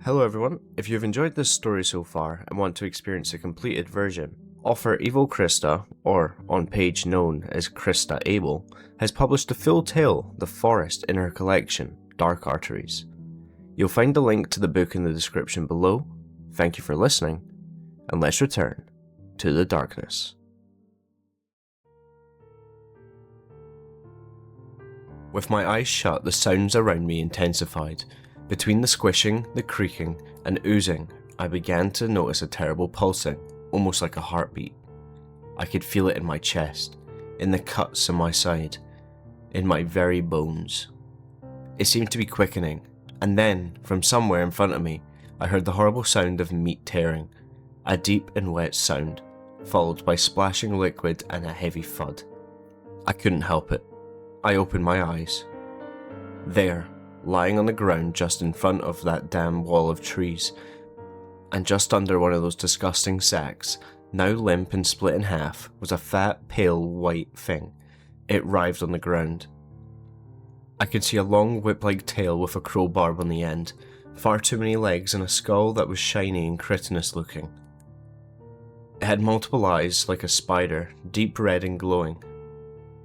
Hello everyone, if you've enjoyed this story so far and want to experience a completed version, author Evil Krista, or on page known as Krista Abel, has published a full tale, The Forest, in her collection, Dark Arteries. You'll find the link to the book in the description below. Thank you for listening, and let's return to the darkness. With my eyes shut, the sounds around me intensified. Between the squishing, the creaking, and oozing, I began to notice a terrible pulsing, almost like a heartbeat. I could feel it in my chest, in the cuts on my side, in my very bones. It seemed to be quickening, and then, from somewhere in front of me, I heard the horrible sound of meat tearing, a deep and wet sound, followed by splashing liquid and a heavy thud. I couldn't help it. I opened my eyes. There, lying on the ground just in front of that damn wall of trees, and just under one of those disgusting sacks, now limp and split in half, was a fat, pale, white thing. It writhed on the ground. I could see a long whip-like tail with a crowbar on the end, far too many legs, and a skull that was shiny and chitinous looking. It had multiple eyes like a spider, deep red and glowing.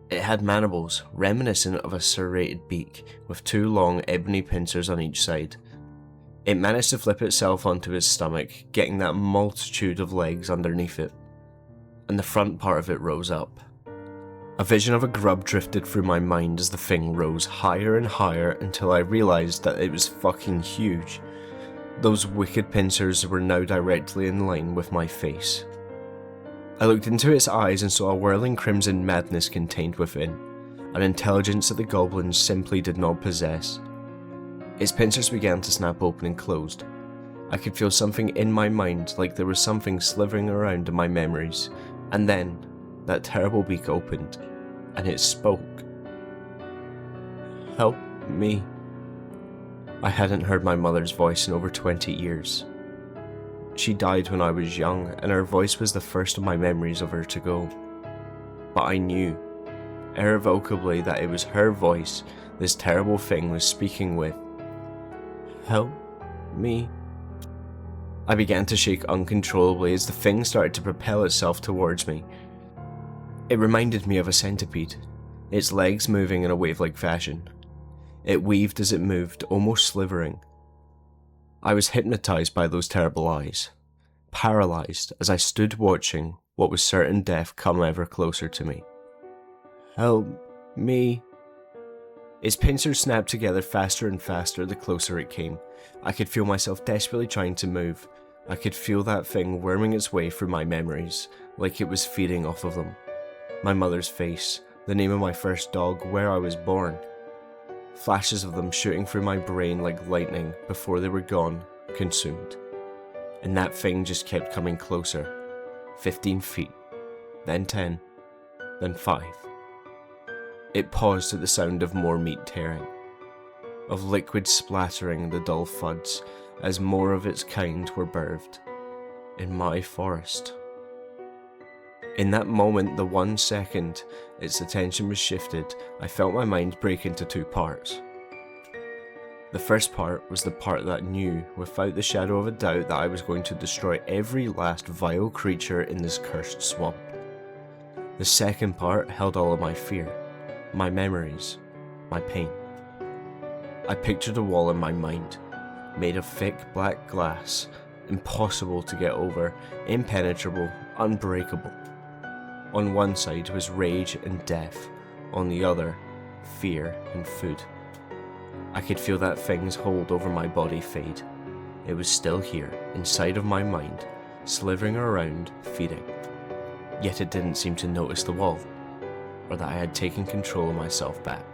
It had mandibles, reminiscent of a serrated beak, with two long ebony pincers on each side. It managed to flip itself onto its stomach, getting that multitude of legs underneath it, and the front part of it rose up. A vision of a grub drifted through my mind as the thing rose higher and higher until I realised that it was fucking huge. Those wicked pincers were now directly in line with my face. I looked into its eyes and saw a whirling crimson madness contained within, an intelligence that the goblins simply did not possess. Its pincers began to snap open and closed. I could feel something in my mind, like there was something slithering around in my memories, and then that terrible beak opened, and it spoke. Help me. I hadn't heard my mother's voice in over 20 years. She died when I was young, and her voice was the first of my memories of her to go. But I knew, irrevocably, that it was her voice this terrible thing was speaking with. Help me. I began to shake uncontrollably as the thing started to propel itself towards me. It reminded me of a centipede, its legs moving in a wave-like fashion. It weaved as it moved, almost slithering. I was hypnotised by those terrible eyes, paralysed as I stood watching what was certain death come ever closer to me. Help me. Its pincers snapped together faster and faster the closer it came. I could feel myself desperately trying to move. I could feel that thing worming its way through my memories, like it was feeding off of them. My mother's face, the name of my first dog, where I was born. Flashes of them shooting through my brain like lightning before they were gone, consumed. And that thing just kept coming closer. 15 feet, then 10, then 5. It paused at the sound of more meat tearing, of liquid splattering the dull thuds as more of its kind were birthed. In my forest. In that moment, the 1 second its attention was shifted, I felt my mind break into two parts. The first part was the part that knew, without the shadow of a doubt, that I was going to destroy every last vile creature in this cursed swamp. The second part held all of my fear, my memories, my pain. I pictured a wall in my mind, made of thick black glass, impossible to get over, impenetrable, unbreakable. On one side was rage and death, on the other, fear and food. I could feel that thing's hold over my body fade. It was still here, inside of my mind, slithering around, feeding. Yet it didn't seem to notice the wall, or that I had taken control of myself back.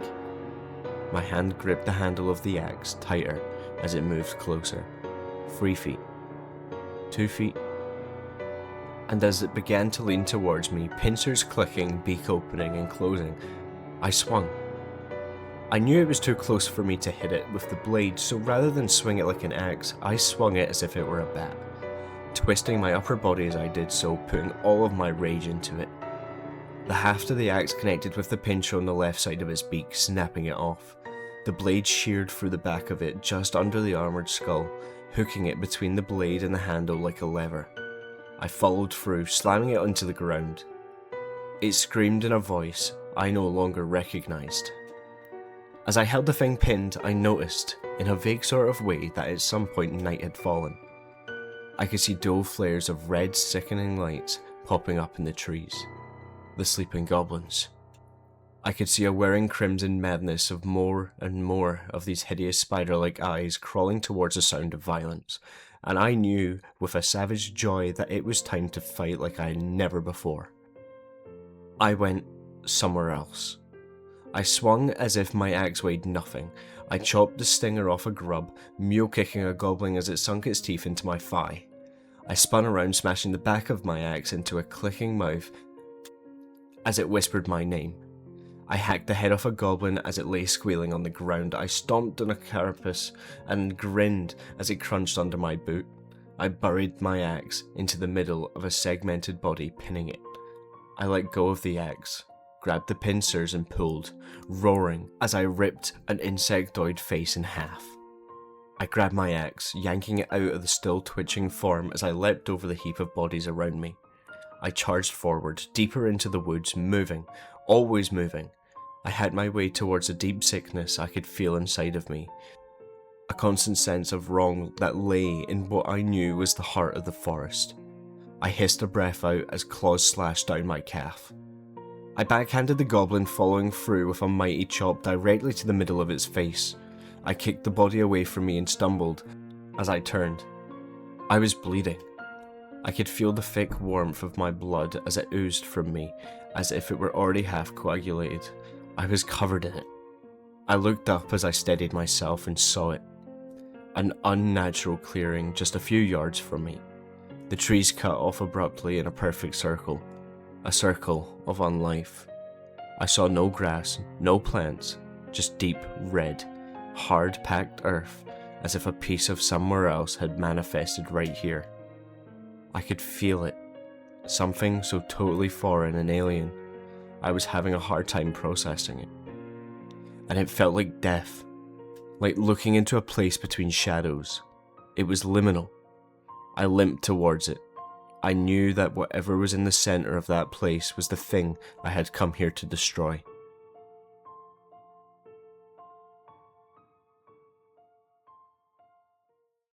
My hand gripped the handle of the axe tighter as it moved closer. 3 feet, 2 feet, and as it began to lean towards me, pincers clicking, beak opening and closing, I swung. I knew it was too close for me to hit it with the blade, so rather than swing it like an axe, I swung it as if it were a bat, twisting my upper body as I did so, putting all of my rage into it. The haft of the axe connected with the pincher on the left side of its beak, snapping it off. The blade sheared through the back of it just under the armoured skull, hooking it between the blade and the handle like a lever. I followed through, slamming it onto the ground. It screamed in a voice I no longer recognised. As I held the thing pinned, I noticed, in a vague sort of way, that at some point night had fallen. I could see dull flares of red, sickening lights popping up in the trees. The sleeping goblins. I could see a whirring crimson madness of more and more of these hideous spider-like eyes crawling towards the sound of violence, and I knew with a savage joy that it was time to fight like I had never before. I went somewhere else. I swung as if my axe weighed nothing. I chopped the stinger off a grub, mule-kicking a goblin as it sunk its teeth into my thigh. I spun around, smashing the back of my axe into a clicking mouth as it whispered my name. I hacked the head off a goblin as it lay squealing on the ground. I stomped on a carapace and grinned as it crunched under my boot. I buried my axe into the middle of a segmented body, pinning it. I let go of the axe, grabbed the pincers and pulled, roaring as I ripped an insectoid face in half. I grabbed my axe, yanking it out of the still twitching form as I leapt over the heap of bodies around me. I charged forward, deeper into the woods, moving, always moving. I had my way towards a deep sickness I could feel inside of me, a constant sense of wrong that lay in what I knew was the heart of the forest. I hissed a breath out as claws slashed down my calf. I backhanded the goblin, following through with a mighty chop directly to the middle of its face. I kicked the body away from me and stumbled as I turned. I was bleeding. I could feel the thick warmth of my blood as it oozed from me, as if it were already half coagulated. I was covered in it. I looked up as I steadied myself and saw it. An unnatural clearing just a few yards from me. The trees cut off abruptly in a perfect circle. A circle of unlife. I saw no grass, no plants, just deep, red, hard-packed earth, as if a piece of somewhere else had manifested right here. I could feel it. Something so totally foreign and alien. I was having a hard time processing it. And it felt like death. Like looking into a place between shadows. It was liminal. I limped towards it. I knew that whatever was in the center of that place was the thing I had come here to destroy.